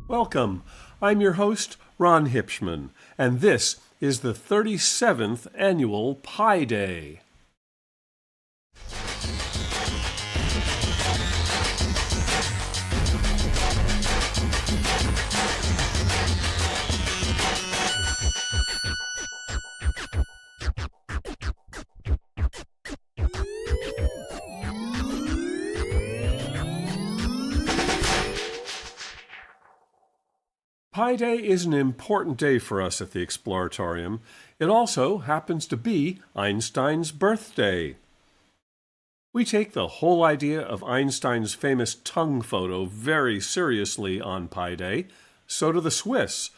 Welcome. I'm your host, Ron Hipschman, and this is the 37th Annual Pi Day. Pi Day is an important day for us at the Exploratorium. It also happens to be Einstein's birthday. We take the whole idea of Einstein's famous tongue photo very seriously on Pi Day. So do the Swiss.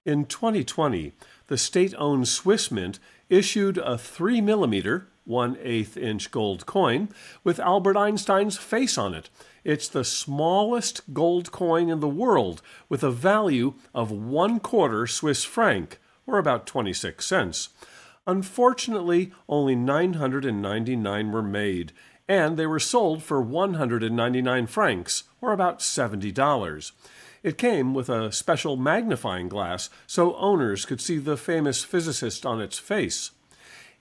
In 2020, the state-owned Swiss Mint issued a 3mm, 1/8 inch gold coin with Albert Einstein's face on it. It's the smallest gold coin in the world with a value of 1/4 Swiss franc, or about 26 cents. Unfortunately, only 999 were made, and they were sold for 199 francs, or about $70. It came with a special magnifying glass so owners could see the famous physicist on its face.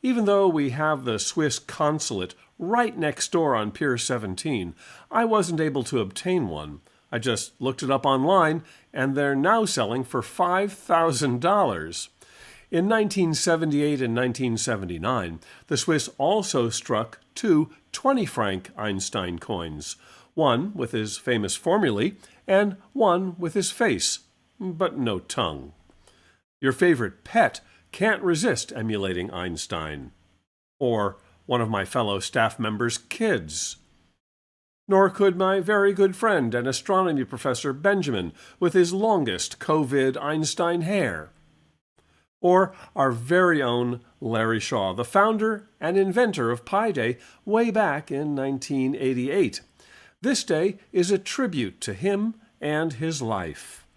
Even though we have the Swiss consulate right next door on Pier 17, I wasn't able to obtain one. I just looked it up online, and they're now selling for $5,000. In 1978 and 1979, the Swiss also struck two 20-franc Einstein coins, one with his famous formulae and one with his face, but no tongue. Your favorite pet can't resist emulating Einstein, or one of my fellow staff members' kids. Nor could my very good friend and astronomy professor Benjamin with his longest COVID Einstein hair. Or our very own Larry Shaw, the founder and inventor of Pi Day way back in 1988. This day is a tribute to him and his life.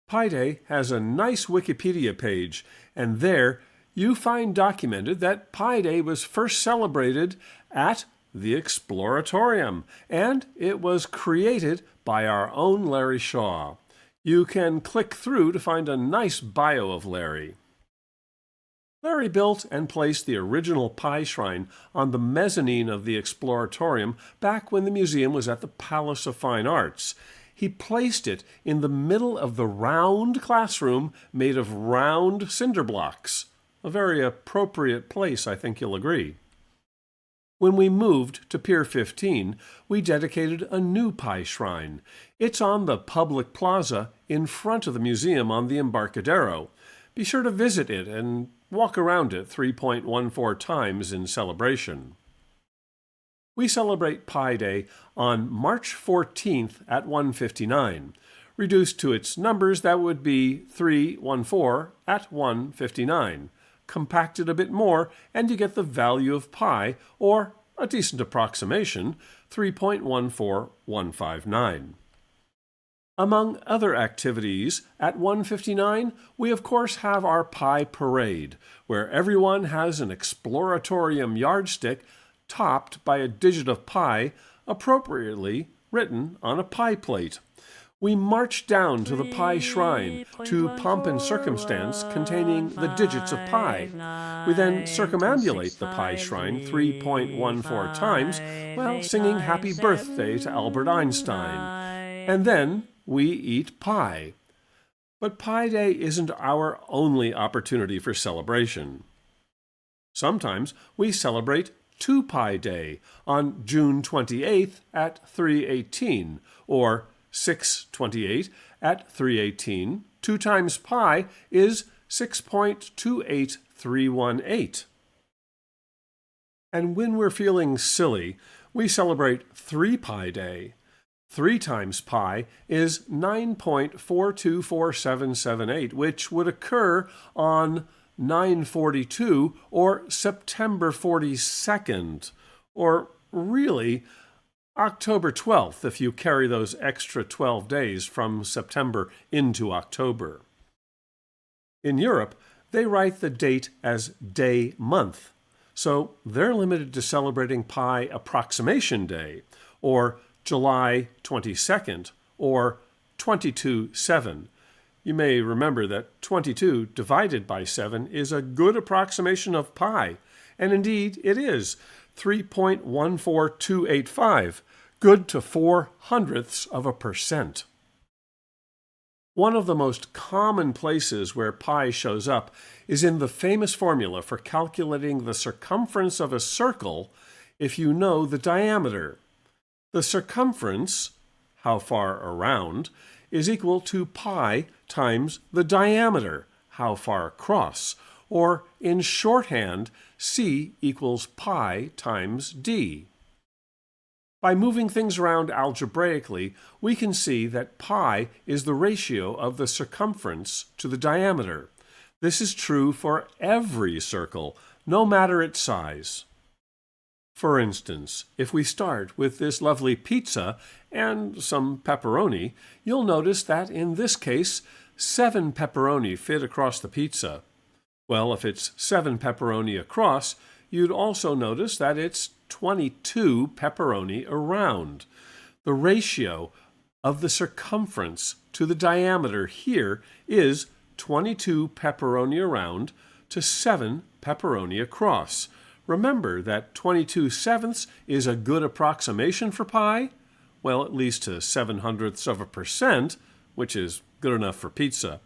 Pi Day has a nice Wikipedia page, and there you find documented that Pi Day was first celebrated at the Exploratorium, and it was created by our own Larry Shaw. You can click through to find a nice bio of Larry. Larry built and placed the original Pi Shrine on the mezzanine of the Exploratorium back when the museum was at the Palace of Fine Arts. He placed it in the middle of the round classroom made of round cinder blocks. A very appropriate place, I think you'll agree. When we moved to Pier 15, we dedicated a new Pi Shrine. It's on the public plaza in front of the museum on the Embarcadero. Be sure to visit it and walk around it 3.14 times in celebration. We celebrate Pi Day on March 14th at 1:59. Reduced to its numbers, that would be 314 at 1:59. Compacted a bit more, and you get the value of pi, or a decent approximation, 3.14159. Among other activities, at 1:59, we of course have our Pi Parade, where everyone has an Exploratorium yardstick topped by a digit of pi, appropriately written on a pie plate. We march down to the Pi Shrine to pomp and circumstance containing the digits of pi. We then circumambulate the Pi Shrine 3.14 times while singing Happy Birthday to Albert Einstein. And then we eat pie. But Pi Day isn't our only opportunity for celebration. Sometimes we celebrate 2 Pi Day on June 28th at 3:18, or 6/28 at 3:18. 2 times pi is 6.28318. And when we're feeling silly, we celebrate 3 Pi Day. 3 times pi is 9.424778, which would occur on 9/42 or September 42nd, or really October 12th if you carry those extra 12 days from September into October. In Europe, they write the date as day month. so they're limited to celebrating Pi Approximation Day, or July 22nd, or 22/7. You may remember that 22 divided by 7 is a good approximation of pi, and indeed it is, 3.14285, good to 0.04%. One of the most common places where pi shows up is in the famous formula for calculating the circumference of a circle if you know the diameter. The circumference, how far around, is equal to pi times the diameter, how far across, or in shorthand, c equals pi times d. By moving things around algebraically, we can see that pi is the ratio of the circumference to the diameter. This is true for every circle, no matter its size. For instance, if we start with this lovely pizza and some pepperoni, you'll notice that in this case, 7 pepperoni fit across the pizza. Well, if it's 7 pepperoni across, you'd also notice that it's 22 pepperoni around. The ratio of the circumference to the diameter here is 22 pepperoni around to 7 pepperoni across. Remember that 22/7 is a good approximation for pi? Well, at least to 0.07%, which is good enough for pizza.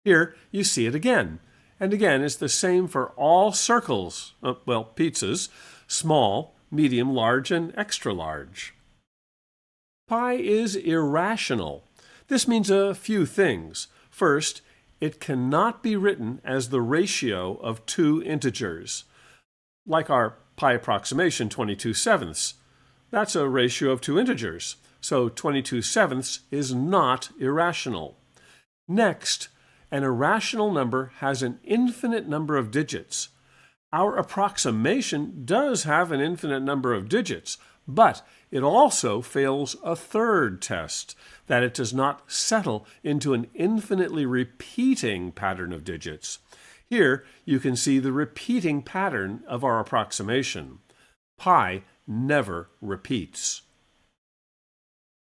Here you see it again. And again, it's the same for all circles, pizzas, small, medium, large, and extra large. Pi is irrational. This means a few things. First, it cannot be written as the ratio of two integers. Like our pi approximation 22/7. That's a ratio of two integers, so 22/7 is not irrational. Next, an irrational number has an infinite number of digits. Our approximation does have an infinite number of digits, but it also fails a third test, that it does not settle into an infinitely repeating pattern of digits. Here you can see the repeating pattern of our approximation. Pi never repeats.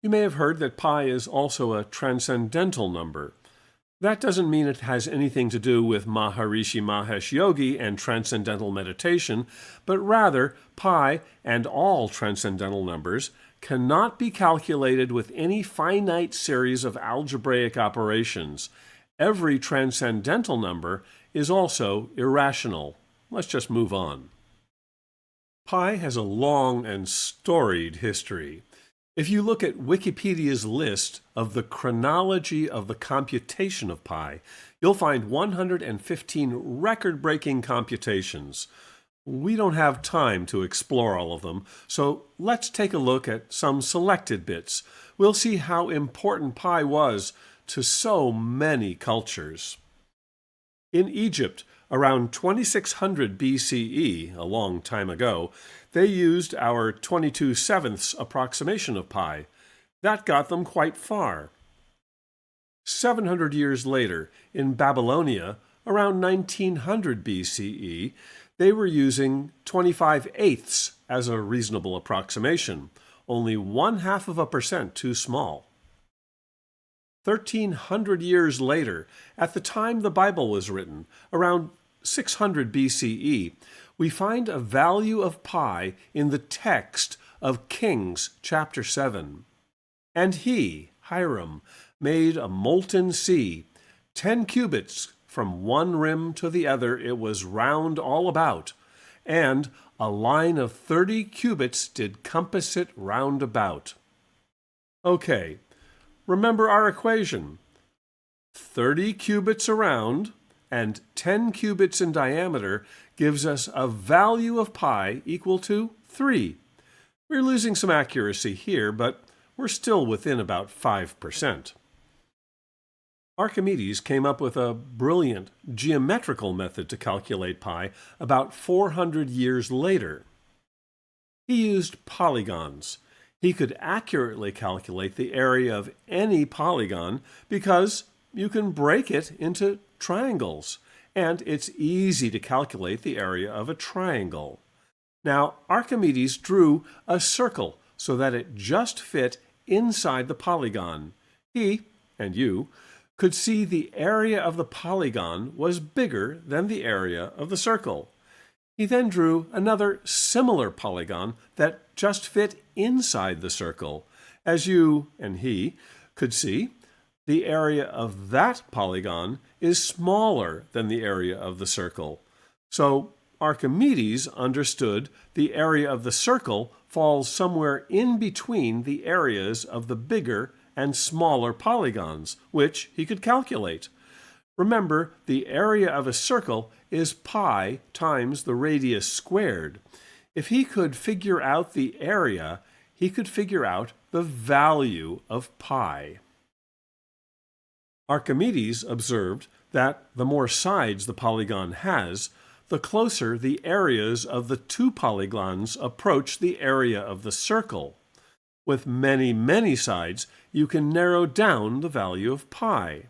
You may have heard that pi is also a transcendental number. That doesn't mean it has anything to do with Maharishi Mahesh Yogi and transcendental meditation, but rather pi and all transcendental numbers cannot be calculated with any finite series of algebraic operations. Every transcendental number is also irrational. Let's just move on. Pi has a long and storied history. If you look at Wikipedia's list of the chronology of the computation of pi, you'll find 115 record-breaking computations. We don't have time to explore all of them, so let's take a look at some selected bits. We'll see how important pi was to so many cultures. In Egypt, around 2600 BCE, a long time ago, they used our 22/7 approximation of pi. That got them quite far. 700 years later, in Babylonia, around 1900 BCE, they were using 25/8 as a reasonable approximation, only 0.5% too small. 1,300 years later, at the time the Bible was written, around 600 BCE, we find a value of pi in the text of Kings chapter 7. And he, Hiram, made a molten sea, 10 cubits from one rim to the other it was round all about, and a line of 30 cubits did compass it round about. Okay, remember our equation. 30 cubits around and 10 cubits in diameter gives us a value of pi equal to 3. We're losing some accuracy here, but we're still within about 5%. Archimedes came up with a brilliant geometrical method to calculate pi about 400 years later. He used polygons. He could accurately calculate the area of any polygon because you can break it into triangles, and it's easy to calculate the area of a triangle. Now, Archimedes drew a circle so that it just fit inside the polygon. He, and you, could see the area of the polygon was bigger than the area of the circle. He then drew another similar polygon that just fit inside the circle. As you, and he, could see, the area of that polygon is smaller than the area of the circle. So Archimedes understood the area of the circle falls somewhere in between the areas of the bigger and smaller polygons, which he could calculate. Remember, the area of a circle is pi times the radius squared. If he could figure out the area, he could figure out the value of pi. Archimedes observed that the more sides the polygon has, the closer the areas of the two polygons approach the area of the circle. With many, many sides, you can narrow down the value of pi.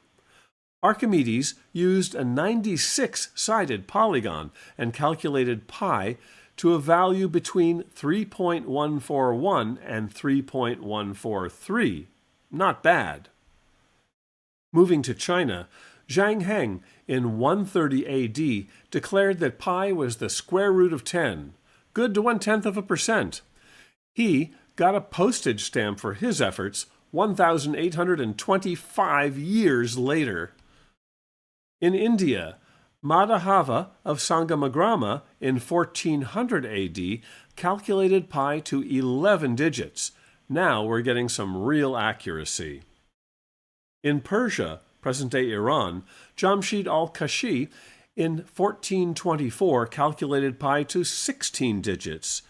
Archimedes used a 96-sided polygon and calculated pi to a value between 3.141 and 3.143. Not bad. Moving to China, Zhang Heng in 130 AD declared that pi was the square root of 10, good to 0.1%. He got a postage stamp for his efforts 1,825 years later. In India, Madhava of Sangamagrama in 1400 AD calculated pi to 11 digits. Now we're getting some real accuracy. In Persia, present-day Iran, Jamshid al-Kashi in 1424 calculated pi to 16 digits.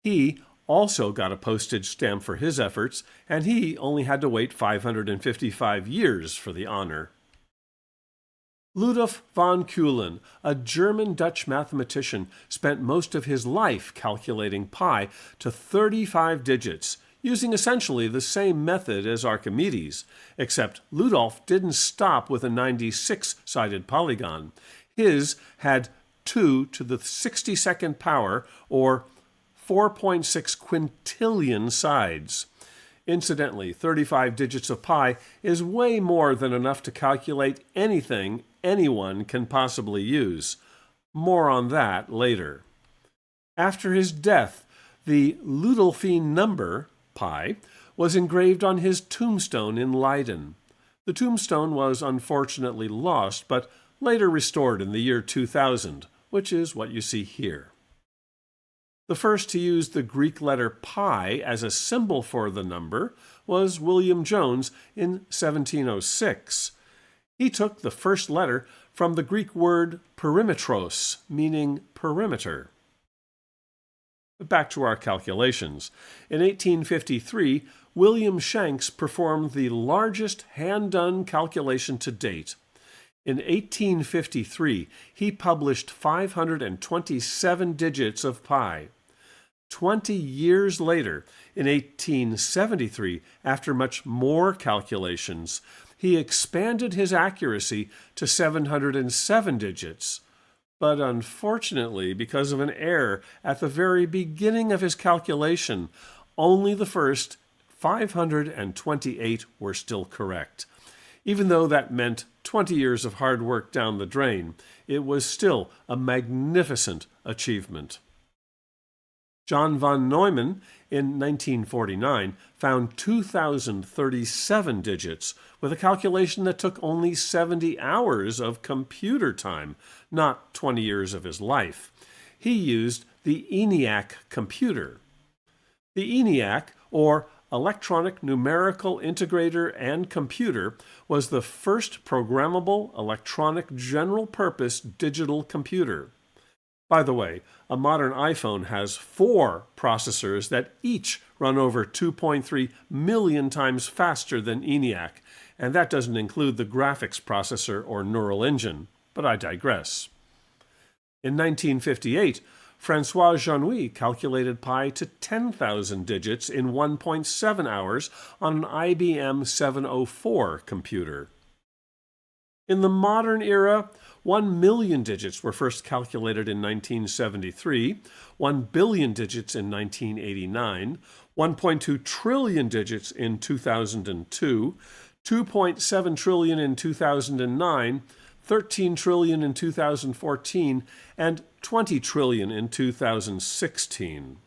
He also got a postage stamp for his efforts, and he only had to wait 555 years for the honor. Ludolf von Ceulen, a German-Dutch mathematician, spent most of his life calculating pi to 35 digits, using essentially the same method as Archimedes, except Ludolf didn't stop with a 96-sided polygon. His had 2 to the 62nd power, or 4.6 quintillion sides. Incidentally, 35 digits of pi is way more than enough to calculate anything anyone can possibly use. More on that later. After his death, the Ludolphine number, pi, was engraved on his tombstone in Leiden. The tombstone was unfortunately lost, but later restored in the year 2000, which is what you see here. The first to use the Greek letter pi as a symbol for the number was William Jones in 1706. He took the first letter from the Greek word perimetros, meaning perimeter. Back to our calculations. In 1853, William Shanks performed the largest hand-done calculation to date. In 1853, he published 527 digits of pi. 20 years later, in 1873, after much more calculations, he expanded his accuracy to 707 digits. But unfortunately, because of an error at the very beginning of his calculation, only the first 528 were still correct. Even though that meant 20 years of hard work down the drain, it was still a magnificent achievement. John von Neumann, in 1949, found 2,037 digits with a calculation that took only 70 hours of computer time, not 20 years of his life. He used the ENIAC computer. The ENIAC, or Electronic Numerical Integrator and Computer, was the first programmable electronic general-purpose digital computer. By the way, a modern iPhone has 4 processors that each run over 2.3 million times faster than ENIAC, and that doesn't include the graphics processor or neural engine, but I digress. In 1958, François Janouille calculated pi to 10,000 digits in 1.7 hours on an IBM 704 computer. In the modern era, 1 million digits were first calculated in 1973, 1 billion digits in 1989, 1.2 trillion digits in 2002, 2.7 trillion in 2009, 13 trillion in 2014, and 20 trillion in 2016.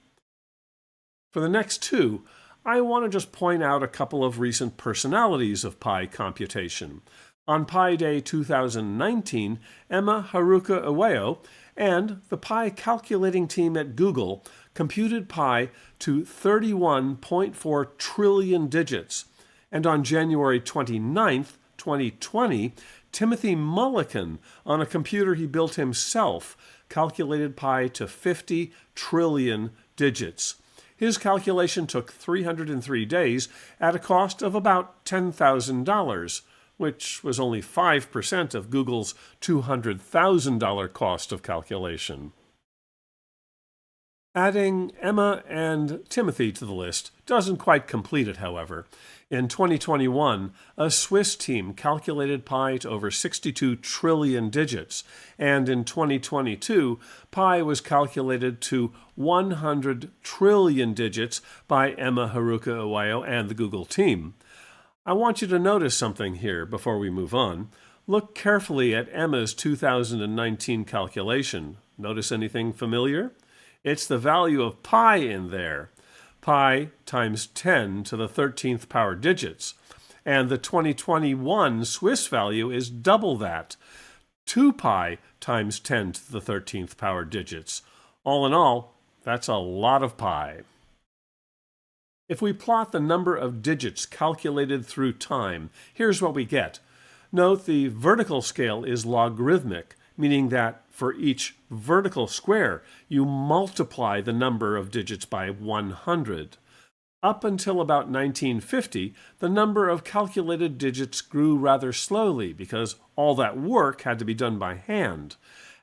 For the next two, I want to just point out a couple of recent personalities of pi computation. On Pi Day 2019, Emma Haruka Iwao and the Pi calculating team at Google computed pi to 31.4 trillion digits. And on January 29th, 2020, Timothy Mulliken, on a computer he built himself, calculated pi to 50 trillion digits. His calculation took 303 days at a cost of about $10,000, which was only 5% of Google's $200,000 cost of calculation. Adding Emma and Timothy to the list doesn't quite complete it, however. In 2021, a Swiss team calculated pi to over 62 trillion digits, and in 2022, pi was calculated to 100 trillion digits by Emma Haruka Iwao and the Google team. I want you to notice something here before we move on. Look carefully at Emma's 2019 calculation. Notice anything familiar? It's the value of pi in there. Pi times 10 to the 13th power digits. And the 2021 Swiss value is double that. 2 pi times 10 to the 13th power digits. All in all, that's a lot of pi. If we plot the number of digits calculated through time, here's what we get. Note the vertical scale is logarithmic, meaning that for each vertical square, you multiply the number of digits by 100. Up until about 1950, the number of calculated digits grew rather slowly because all that work had to be done by hand.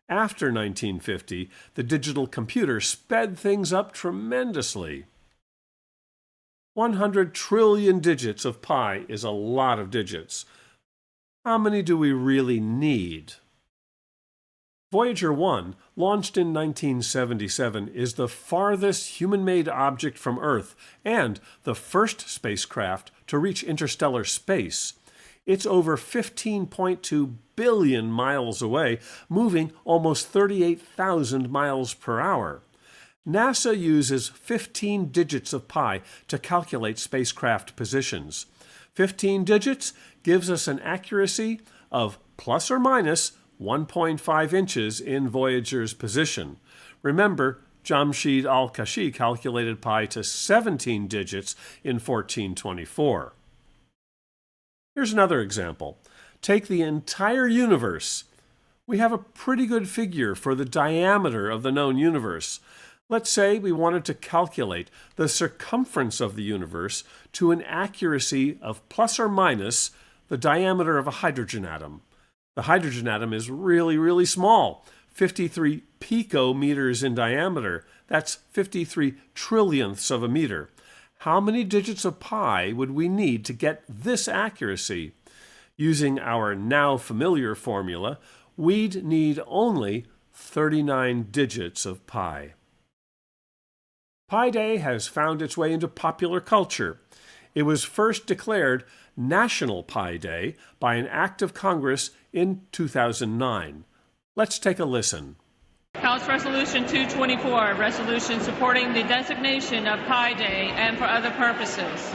After 1950, the digital computer sped things up tremendously. 100 trillion digits of pi is a lot of digits. How many do we really need? Voyager 1, launched in 1977, is the farthest human-made object from Earth and the first spacecraft to reach interstellar space. It's over 15.2 billion miles away, moving almost 38,000 miles per hour. NASA uses 15 digits of pi to calculate spacecraft positions. 15 digits gives us an accuracy of plus or minus 1.5 inches in Voyager's position. Remember, Jamshid Al-Kashi calculated pi to 17 digits in 1424. Here's another example. Take the entire universe. We have a pretty good figure for the diameter of the known universe. Let's say we wanted to calculate the circumference of the universe to an accuracy of plus or minus the diameter of a hydrogen atom. The hydrogen atom is really, really small, 53 picometers in diameter. That's 53 trillionths of a meter. How many digits of pi would we need to get this accuracy? Using our now familiar formula, we'd need only 39 digits of pi. Pi Day has found its way into popular culture. It was first declared National Pi Day by an act of Congress in 2009. Let's take a listen. House Resolution 224, resolution supporting the designation of Pi Day and for other purposes.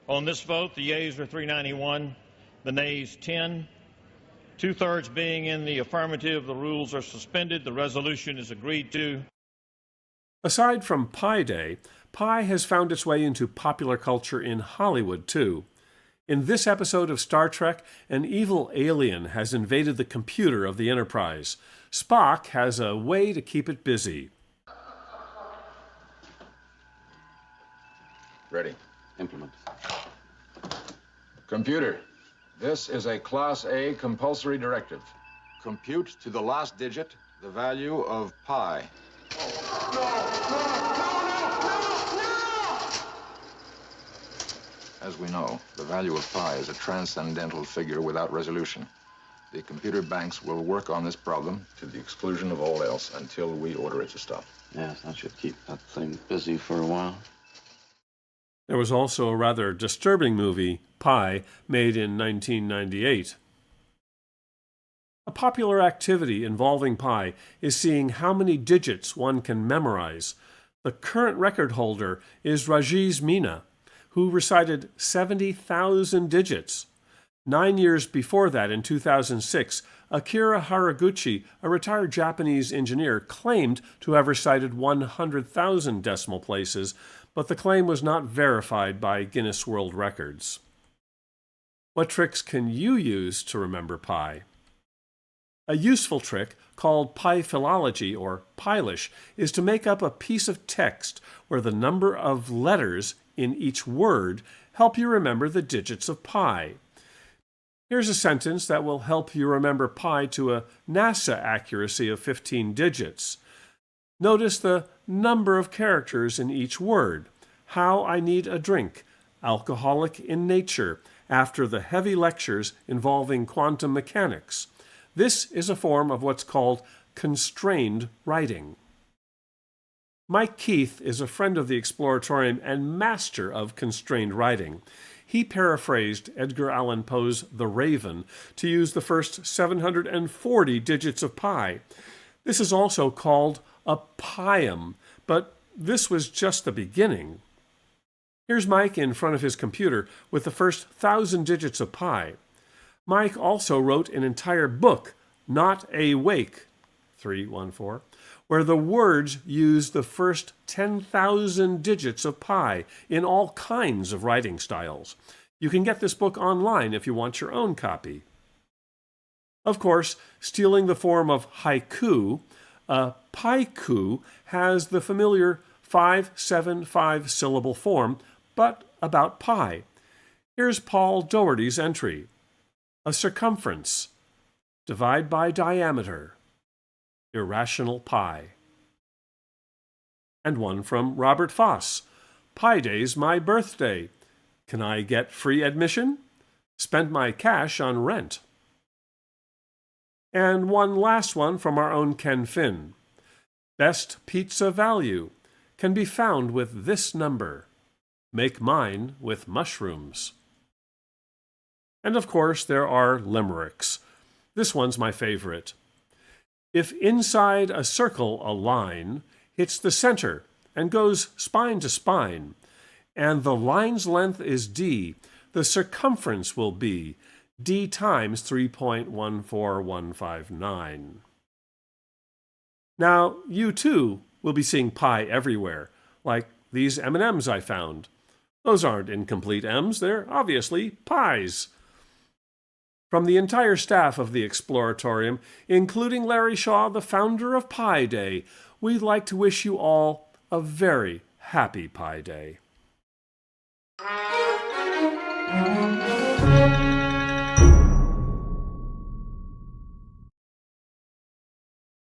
On this vote, the yeas are 391, the nays 10. Two-thirds being in the affirmative, the rules are suspended. The resolution is agreed to. Aside from Pi Day, pi has found its way into popular culture in Hollywood, too. In this episode of Star Trek, an evil alien has invaded the computer of the Enterprise. Spock has a way to keep it busy. Ready. Implement. Computer, this is a Class A compulsory directive. Compute to the last digit the value of pi. As we know, the value of pi is a transcendental figure without resolution. The computer banks will work on this problem to the exclusion of all else until we order it to stop. Yes, that should keep that thing busy for a while. There was also a rather disturbing movie, Pi, made in 1998. A popular activity involving pi is seeing how many digits one can memorize. The current record holder is Rajesh Meena, who recited 70,000 digits. 9 years before that, in 2006, Akira Haraguchi, a retired Japanese engineer, claimed to have recited 100,000 decimal places, but the claim was not verified by Guinness World Records. What tricks can you use to remember pi? A useful trick, called pi-philology or Pilish, is to make up a piece of text where the number of letters in each word help you remember the digits of pi. Here's a sentence that will help you remember pi to a NASA accuracy of 15 digits. Notice the number of characters in each word. How I need a drink, alcoholic in nature, after the heavy lectures involving quantum mechanics. This is a form of what's called constrained writing. Mike Keith is a friend of the Exploratorium and master of constrained writing. He paraphrased Edgar Allan Poe's The Raven to use the first 740 digits of pi. This is also called a pium, but this was just the beginning. Here's Mike in front of his computer with the first 1,000 digits of pi. Mike also wrote an entire book, Not a Wake, 314, where the words use the first 10,000 digits of pi in all kinds of writing styles. You can get this book online if you want your own copy. Of course, stealing the form of haiku, a paiku has the familiar 5-7-5 syllable form, but about pi. Here's Paul Doherty's entry. A circumference. Divide by diameter. Irrational pi. And one from Robert Foss. Pi Day's my birthday. Can I get free admission? Spend my cash on rent. And one last one from our own Ken Finn. Best pizza value can be found with this number. Make mine with mushrooms. And of course, there are limericks. This one's my favorite. If inside a circle a line hits the center and goes spine to spine, and the line's length is d, the circumference will be d times 3.14159. Now, you too will be seeing pi everywhere, like these M&Ms I found. Those aren't incomplete M's, they're obviously pies. From the entire staff of the Exploratorium, including Larry Shaw, the founder of Pi Day, we'd like to wish you all a very happy Pi Day.